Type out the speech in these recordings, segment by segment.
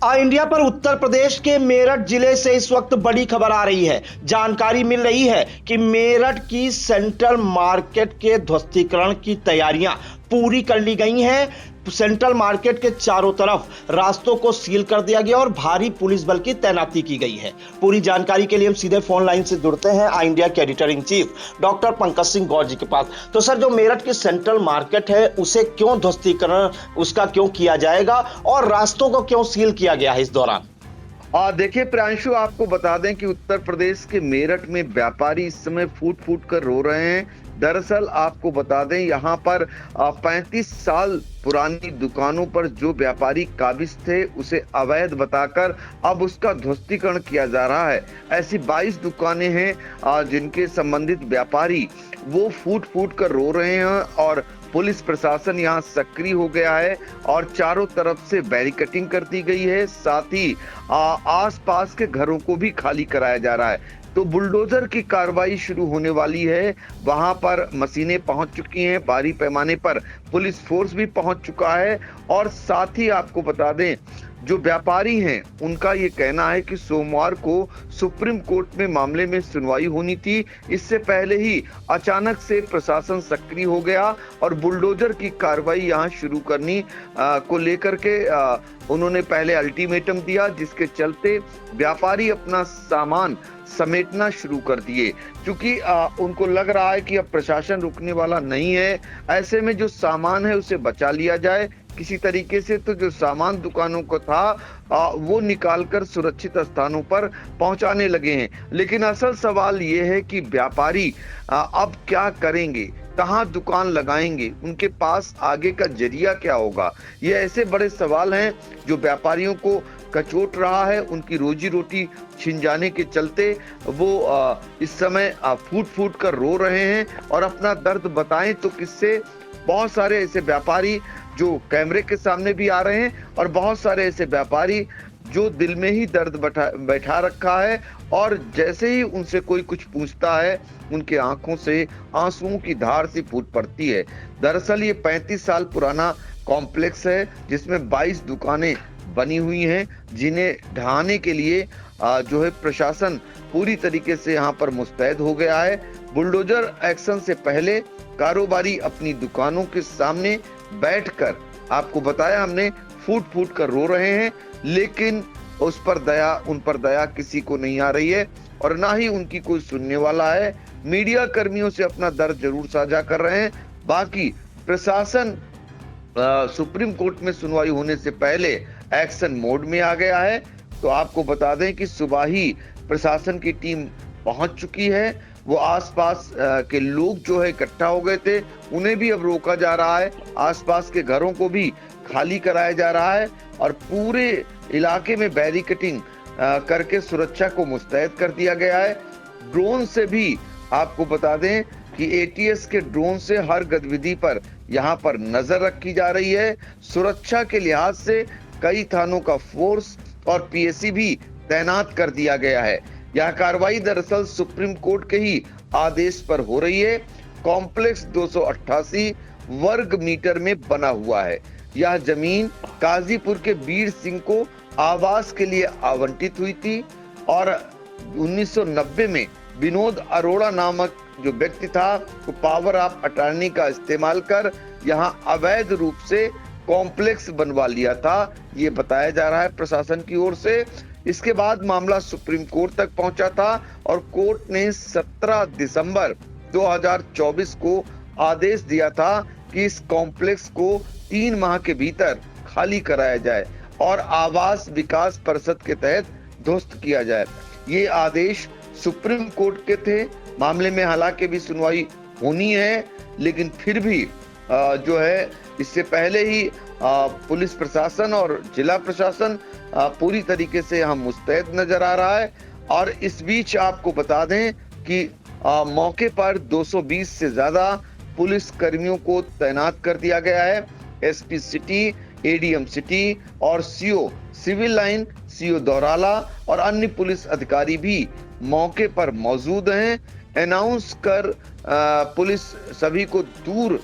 India पर उत्तर प्रदेश के मेरठ जिले से इस वक्त बड़ी खबर आ रही है। जानकारी मिल रही है कि मेरठ की सेंट्रल मार्केट के ध्वस्तीकरण की तैयारियां पूरी कर ली गई हैं। सेंट्रल मार्केट के चारों तरफ रास्तों को सील कर दिया गया और भारी पुलिस बल की तैनाती की गई है। पूरी जानकारी के लिए हम सीधे फोन लाइन से जुड़ते हैं इंडिया के editor in chief doctor Pankaj Singh Gaur ji के पास। तो सर, जो मेरठ की सेंट्रल मार्केट है उसे क्यों ध्वस्तीकरण उसका क्यों किया जाएगा और रास्तों को क्यों सील किया गया है इस दौरान? देखिए प्रियांशु, आपको बता दें कि उत्तर प्रदेश के मेरठ में व्यापारी इस समय फूट फूट कर रो रहे हैं। दरअसल आपको बता दें, यहाँ पर 35 साल पुरानी दुकानों पर जो व्यापारी काबिज थे उसे अवैध बताकर अब उसका ध्वस्तीकरण किया जा रहा है। ऐसी 22 दुकानें हैं जिनके संबंधित व्यापारी वो फूट फूट कर रो रहे हैं और पुलिस प्रशासन यहाँ सक्रिय हो गया है और चारों तरफ से बैरिकेडिंग कर दी गई है। साथ ही आसपास के घरों को भी खाली कराया जा रहा है। तो बुलडोजर की कार्रवाई शुरू होने वाली है। वहां पर मशीनें पहुंच चुकी हैं, भारी पैमाने पर पुलिस फोर्स भी पहुंच चुका है। और साथ ही आपको बता दें, जो व्यापारी हैं उनका ये कहना है कि सोमवार को सुप्रीम कोर्ट में मामले में सुनवाई होनी थी। इससे पहले ही अचानक से प्रशासन सक्रिय हो गया और बुलडोजर की कार्रवाई यहाँ शुरू करनी को लेकर के उन्होंने पहले अल्टीमेटम दिया, जिसके चलते व्यापारी अपना सामान समेटना शुरू कर दिए। क्योंकि उनको लग रहा है कि अब प्रशासन रुकने वाला नहीं है। ऐसे में जो सामान है उसे बचा लिया जाए किसी तरीके से। तो जो सामान दुकानों को था वो निकालकर सुरक्षित स्थानों पर पहुंचाने लगे हैं। लेकिन असल सवाल ये है कि व्यापारी अब क्या करेंगे, कहां दुकान लगाएंगे, उनके पास आगे का जरिया क्या होगा। ये ऐसे बड़े सवाल हैं जो व्यापारियों को कचोट रहा है। उनकी रोजी रोटी छिन जाने के चलते वो इस समय फूट फूट कर रो रहे हैं और अपना दर्द बताएं तो किससे। बहुत सारे ऐसे व्यापारी जो कैमरे के सामने भी आ रहे हैं और बहुत सारे ऐसे व्यापारी जो दिल में ही दर्द बैठा रखा है और जैसे ही उनसे कोई कुछ पूछता है उनके आंखों से आंसुओं की धार सी फूट पड़ती है। दरअसल ये 35 साल पुराना कॉम्प्लेक्स है जिसमें 22 दुकानें बनी हुई हैं, जिन्हें ढहाने के लिए जो है प्रशासन पूरी तरीके से यहाँ पर मुस्तैद हो गया है। बुलडोजर एक्शन से पहले कारोबारी अपनी दुकानों के सामने बैठकर, आपको बताया हमने, फूट फूट कर रो रहे हैं। लेकिन उन पर दया किसी को नहीं आ रही है और ना ही उनकी कोई सुनने वाला है। मीडिया कर्मियों से अपना दर्द जरूर साझा कर रहे हैं। बाकी प्रशासन सुप्रीम कोर्ट में सुनवाई होने से पहले एक्शन मोड में आ गया है। तो आपको बता दें कि सुबह ही प्रशासन की टीम पहुंच चुकी है। वो आसपास के लोग जो है इकट्ठा हो गए थे, उन्हें भी अब रोका जा रहा है। आसपास के घरों को भी खाली कराया जा रहा है और पूरे इलाके में बैरिकेडिंग करके सुरक्षा को मुस्तैद कर दिया गया है। ड्रोन से भी आपको बता दें कि एटीएस के ड्रोन से हर गतिविधि पर यहाँ पर नजर रखी जा रही है। सुरक्षा के लिहाज से कई थानों का फोर्स और पीएसी भी तैनात कर दिया गया है। यह कार्रवाई दरअसल सुप्रीम कोर्ट के ही आदेश पर हो रही है। कॉम्प्लेक्स 288 वर्ग मीटर में बना हुआ है। यह जमीन काजीपुर के वीर सिंह को आवास के लिए आवंटित हुई थी और 1990 में विनोद अरोड़ा नामक जो व्यक्ति था वो पावर ऑफ अटॉर्नी का इस्तेमाल कर यहाँ अवैध रूप से कॉम्प्लेक्स बनवा लिया था, ये बताया जा रहा है प्रशासन की ओर से। इसके बाद मामला सुप्रीम कोर्ट तक पहुंचा था और कोर्ट ने 17 दिसंबर 2024 को आदेश दिया था कि इस कॉम्प्लेक्स को 3 माह के भीतर खाली कराया जाए और आवास विकास परिषद के तहत ध्वस्त किया जाए। ये आदेश सुप्रीम कोर्ट के थे। मामले में हालांकि भी सुनवाई होनी है, लेकिन फिर भी जो है इससे पहले ही पुलिस प्रशासन और जिला प्रशासन पूरी तरीके से यहाँ मुस्तैद नजर आ रहा है। और इस बीच आपको बता दें कि मौके पर 220 से ज्यादा पुलिस कर्मियों को तैनात कर दिया गया है। एसपी सिटी, एडीएम सिटी और CO civil line, CO Daurala और अन्य पुलिस अधिकारी भी मौके पर मौजूद हैं। अनाउंस कर पुलिस सभी को दूर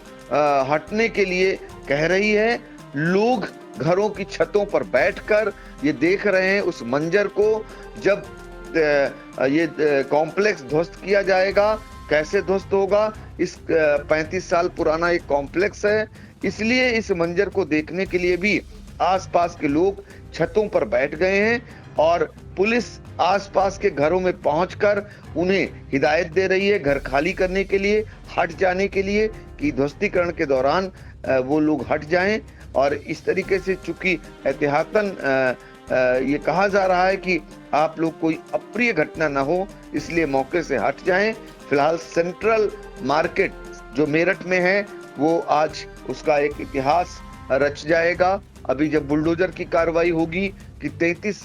हटने के लिए कह रही है। लोग घरों की छतों पर बैठकर ये देख रहे हैं उस मंजर को। जब ये कॉम्प्लेक्स ध्वस्त किया जाएगा, कैसे ध्वस्त होगा। इस 35 साल पुराना एक कॉम्प्लेक्स है, इसलिए इस मंजर को देखने के लिए भी आसपास के लोग छतों पर बैठ गए हैं और पुलिस आसपास के घरों में पहुंचकर उन्हें हिदायत दे रही है घर खाली करने के लिए, हट जाने के लिए, कि ध्वस्तीकरण के दौरान वो लोग हट जाएं। और इस तरीके से चूंकि एहतियातन ये कहा जा रहा है कि आप लोग कोई अप्रिय घटना ना हो, इसलिए मौके से हट जाएं। फिलहाल सेंट्रल मार्केट जो मेरठ में है वो आज उसका एक इतिहास रच जाएगा। अभी जब बुलडोजर की कार्रवाई होगी कि 35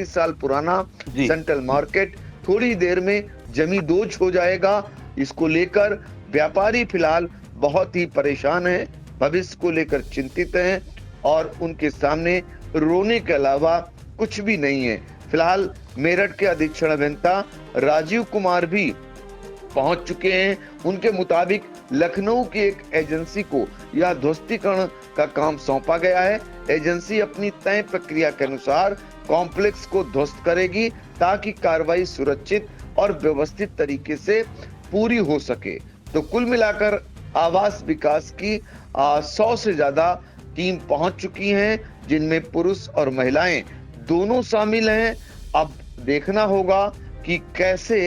साल पुराना सेंट्रल मार्केट थोड़ी देर में जमींदोज हो जाएगा। इसको लेकर व्यापारी फिलहाल बहुत ही परेशान हैं, भविष्य को लेकर चिंतित हैं और उनके सामने रोने के अलावा कुछ भी नहीं है। फिलहाल मेरठ के अधीक्षण अभियंता राजीव कुमार भी पहुंच चुके हैं। उनके मुताबिक लखनऊ की एक एजेंसी को यह ध्वस्तीकरण का काम सौंपा गया है। एजेंसी अपनी तय प्रक्रिया के अनुसार कॉम्प्लेक्स को ध्वस्त करेगी ताकि कार्रवाई सुरक्षित और व्यवस्थित तरीके से पूरी हो सके। तो कुल मिलाकर आवास विकास की 100 से ज्यादा टीम पहुंच चुकी हैं, जिनमें पुरुष और महिलाएं दोनों शामिल हैं। अब देखना होगा कि कैसे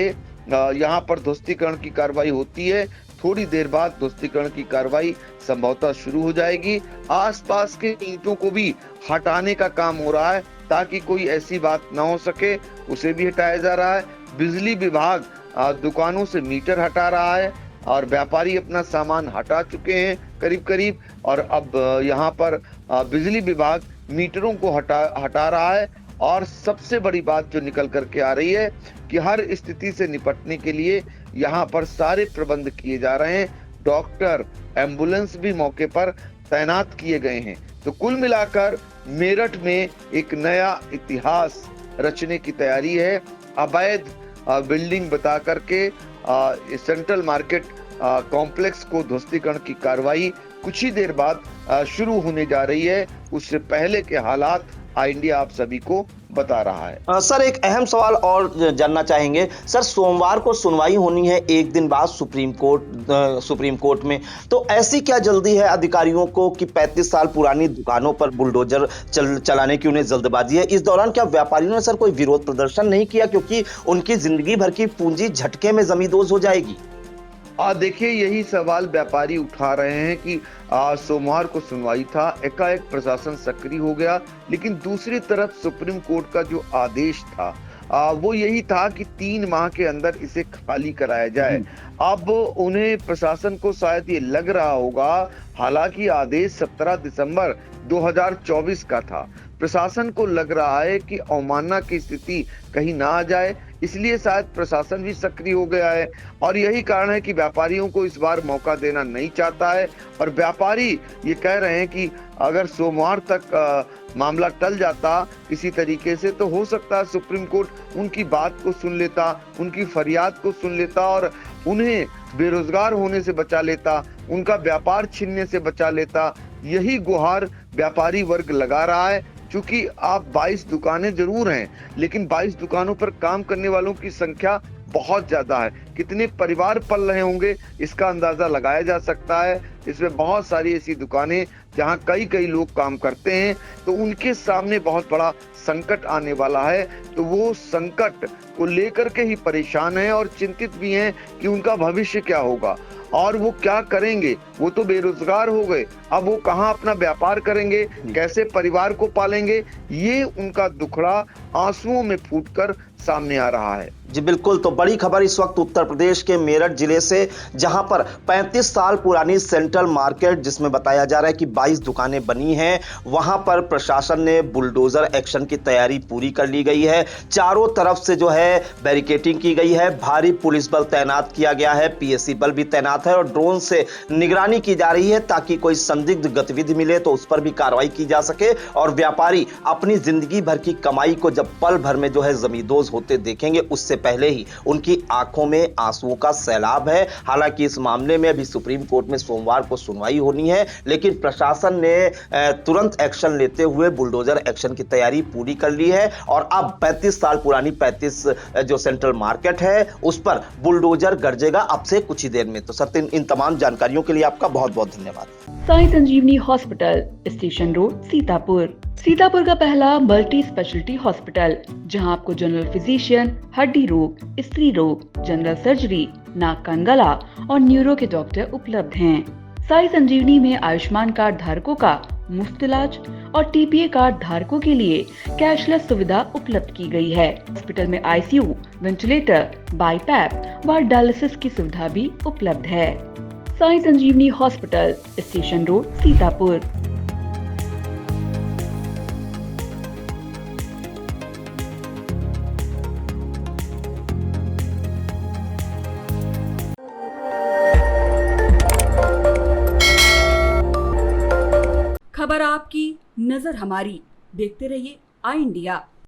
यहाँ पर ध्वस्तीकरण की कार्रवाई होती है। थोड़ी देर बाद ध्वस्तीकरण की कार्रवाई संभवतः शुरू हो जाएगी। आसपास के ईंटों को भी हटाने का काम हो रहा है ताकि कोई ऐसी बात ना हो सके, उसे भी हटाया जा रहा है। बिजली विभाग दुकानों से मीटर हटा रहा है और व्यापारी अपना सामान हटा चुके हैं करीब करीब, और अब यहाँ पर बिजली विभाग मीटरों को हटा रहा है। और सबसे बड़ी बात जो निकल करके आ रही है कि हर स्थिति से निपटने के लिए यहाँ पर सारे प्रबंध किए जा रहे हैं। डॉक्टर, एम्बुलेंस भी मौके पर तैनात किए गए हैं। तो कुल मिलाकर मेरठ में एक नया इतिहास रचने की तैयारी है। अवैध बिल्डिंग बता करके सेंट्रल मार्केट कॉम्प्लेक्स को ध्वस्तीकरण की कार्रवाई कुछ ही देर बाद शुरू होने जा रही है। उससे पहले के हालात इंडिया आप सभी को बता रहा है। सर, एक अहम सवाल और जानना चाहेंगे। सर, सोमवार को सुनवाई होनी है, एक दिन बाद सुप्रीम कोर्ट में, तो ऐसी क्या जल्दी है अधिकारियों को कि 35 साल पुरानी दुकानों पर बुलडोजर चलाने की उन्हें जल्दबाजी है? इस दौरान क्या व्यापारियों ने सर कोई विरोध प्रदर्शन नहीं किया, क्योंकि उनकी जिंदगी भर की पूंजी झटके में जमींदोज हो जाएगी? देखिए, यही सवाल व्यापारी उठा रहे हैं कि सोमवार को सुनवाई था, एकाएक प्रशासन सक्रिय हो गया, लेकिन दूसरी तरफ सुप्रीम कोर्ट का जो आदेश था वो यही था कि 3 माह के अंदर इसे खाली कराया जाए। अब उन्हें, प्रशासन को शायद ये लग रहा होगा, हालांकि आदेश 17 दिसंबर 2024 का था, प्रशासन को लग रहा है कि अवमानना की स्थिति कहीं ना आ जाए, इसलिए शायद प्रशासन भी सक्रिय हो गया है। और यही कारण है कि व्यापारियों को इस बार मौका देना नहीं चाहता है। और व्यापारी ये कह रहे हैं कि अगर सोमवार तक मामला टल जाता किसी तरीके से, तो हो सकता है सुप्रीम कोर्ट उनकी बात को सुन लेता, उनकी फरियाद को सुन लेता और उन्हें बेरोजगार होने से बचा लेता, उनका व्यापार छीनने से बचा लेता। यही गुहार व्यापारी वर्ग लगा रहा है। क्योंकि आप 22 दुकानें जरूर हैं, लेकिन 22 दुकानों पर काम करने वालों की संख्या बहुत ज्यादा है। कितने परिवार पल रहे होंगे इसका अंदाजा लगाया जा सकता है। इसमें बहुत सारी ऐसी दुकानें जहां कई लोग काम करते हैं, तो उनके सामने बहुत बड़ा संकट आने वाला है। तो वो संकट को लेकर के ही परेशान हैं और चिंतित भी हैं कि उनका भविष्य क्या होगा और वो क्या करेंगे। वो तो बेरोजगार हो गए, अब वो कहाँ अपना व्यापार करेंगे, कैसे परिवार को पालेंगे, ये उनका दुखड़ा आंसुओं में फूटकर सामने आ रहा है। जी बिल्कुल। तो बड़ी खबर इस वक्त उत्तर प्रदेश के मेरठ जिले से, जहां पर 35 साल पुरानी सेंट्रल मार्केट, जिसमें बताया जा रहा है कि 22 दुकानें बनी हैं, वहां पर प्रशासन ने बुलडोजर एक्शन की तैयारी पूरी कर ली गई है। चारों तरफ से जो है बैरिकेडिंग की गई है, भारी पुलिस बल तैनात किया गया है, पीएसी बल भी तैनात है और ड्रोन से निगरानी की जा रही है ताकि कोई संदिग्ध गतिविधि मिले तो उस पर भी कार्रवाई की जा सके और व्यापारी अपनी जिंदगी भर की कमाई को जब पल भर में जो है जमींदोज होते देखेंगे, उससे पहले ही उनकी आंखों में आंसुओं का सैलाब है। हालांकि इस मामले में अभी सुप्रीम कोर्ट में सोमवार को सुनवाई होनी है, लेकिन प्रशासन ने तुरंत एक्शन लेते हुए बुलडोजर एक्शन की तैयारी पूरी कर ली है और अब 35 साल पुरानी 35 जो सेंट्रल मार्केट है उस पर बुलडोजर गरजेगा अब से कुछ ही देर में। तो सर, इन तमाम जानकारियों के लिए आपका बहुत बहुत धन्यवाद। Sai Sanjeevani hospital, station road, Sitapur. Sitapur का पहला मल्टी स्पेशलिटी हॉस्पिटल, जहां आपको जनरल फिजिशियन, हड्डी रोग, स्त्री रोग, जनरल सर्जरी, नाक कान गला और न्यूरो के डॉक्टर उपलब्ध हैं। साई संजीवनी में आयुष्मान कार्ड धारकों का मुफ्त इलाज और टीपीए कार्ड धारकों के लिए कैशलेस सुविधा उपलब्ध की गई है। हॉस्पिटल में आईसीयू, वेंटिलेटर, बाईपैप व डायलिसिस की सुविधा भी उपलब्ध है। Sai Sanjeevani hospital, station road, Sitapur. खबर आपकी, नजर हमारी। देखते रहिए आई इंडिया।